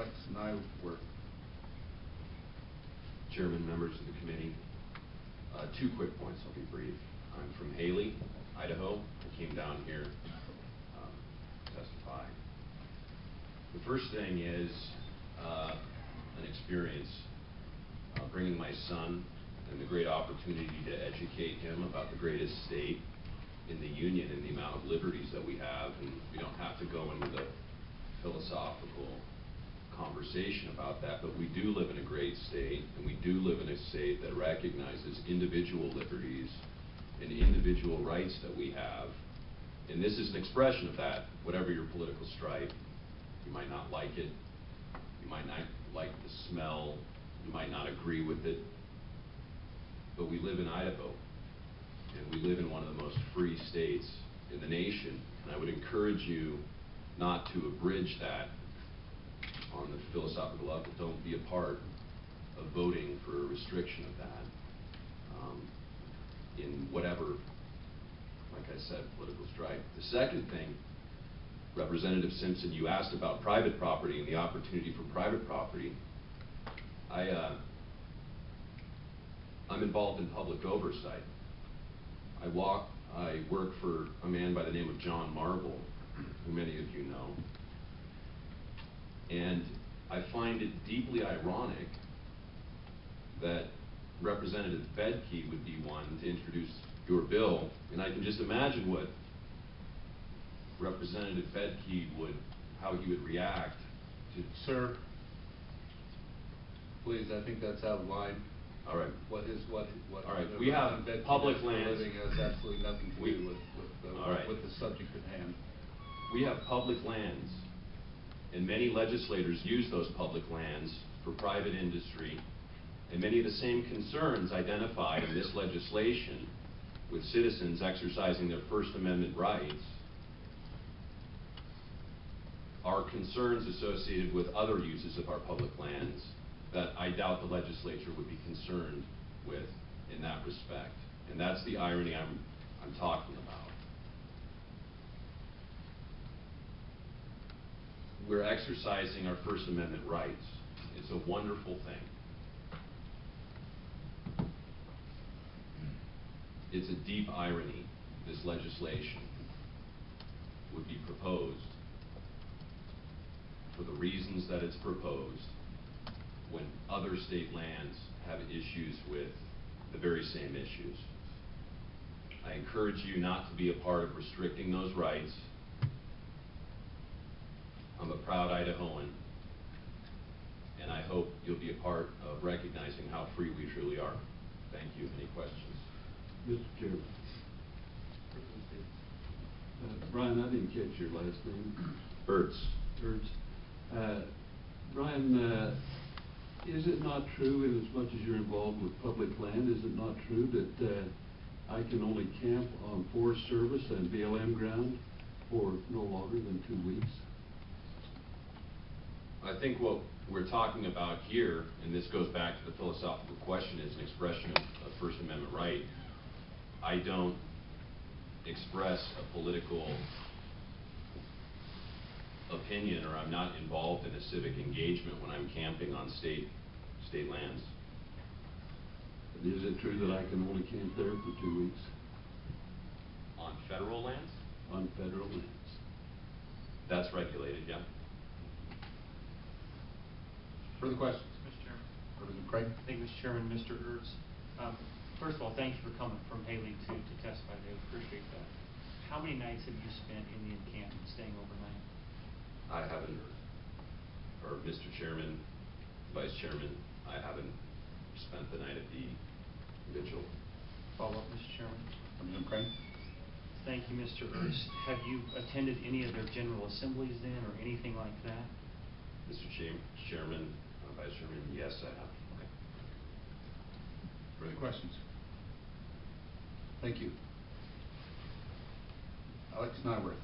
Alex Nyworth. Chairman, members of the committee, 2 quick points, I'll be brief. I'm from Hailey, Idaho. I came down here to testify. The first thing is an experience bringing my son and the great opportunity to educate him about the greatest state in the union and the amount of liberties that we have, and we don't have to go into the philosophical conversation about that, but we do live in a great state, and we do live in a state that recognizes individual liberties and individual rights that we have, and this is an expression of that. Whatever your political stripe, you might not like it, you might not like the smell, you might not agree with it, but we live in Idaho, and we live in one of the most free states in the nation, and I would encourage you not to abridge that on the philosophical level. Don't be a part of voting for a restriction of that in whatever, like I said, political stripe. The second thing, Representative Simpson, you asked about private property and the opportunity for private property. I'm involved in public oversight. I work for a man by the name of John Marble, who many of you know. And I find it deeply ironic that Representative Bedke would be one to introduce your bill, and I can just imagine what Representative Bedke how he would react to. Sir, please, I think that's out of line. All right. What all right. We have public lands. Has absolutely nothing to do with the subject at hand. We have public lands, and many legislators use those public lands for private industry, and many of the same concerns identified in this legislation with citizens exercising their First Amendment rights are concerns associated with other uses of our public lands that I doubt the legislature would be concerned with in that respect. And that's the irony I'm talking about. We're exercising our First Amendment rights. It's a wonderful thing. It's a deep irony this legislation would be proposed for the reasons that it's proposed when other state lands have issues with the very same issues. I encourage you not to be a part of restricting those rights. I'm a proud Idahoan, and I hope you'll be a part of recognizing how free we truly are. Thank you. Any questions? Mr. Chairman. Brian, I didn't catch your last name. Ertz. Brian, is it not true, in as much as you're involved with public land, is it not true that I can only camp on Forest Service and BLM ground for no longer than 2 weeks? I think what we're talking about here, and this goes back to the philosophical question, is an expression of First Amendment right. I don't express a political opinion, or I'm not involved in a civic engagement when I'm camping on state lands. Is it true that I can only camp there for 2 weeks? On federal lands? On federal lands. That's regulated, yeah. Further questions? Mr. Chairman. Representative Craig. Thank you, Mr. Chairman. Mr. Ertz, first of all, thank you for coming from Hailey to testify today. We appreciate that. How many nights have you spent in the encampment, staying overnight? I haven't, or Mr. Chairman, Vice Chairman, I haven't spent the night at the vigil. Follow up, Mr. Chairman. Representative Craig. Thank you, Mr. Ertz. Have you attended any of their general assemblies then, or anything like that? Mr. Chairman, Vice Chairman, yes, I have. Okay. Further questions? Thank you. Alex Nyworth.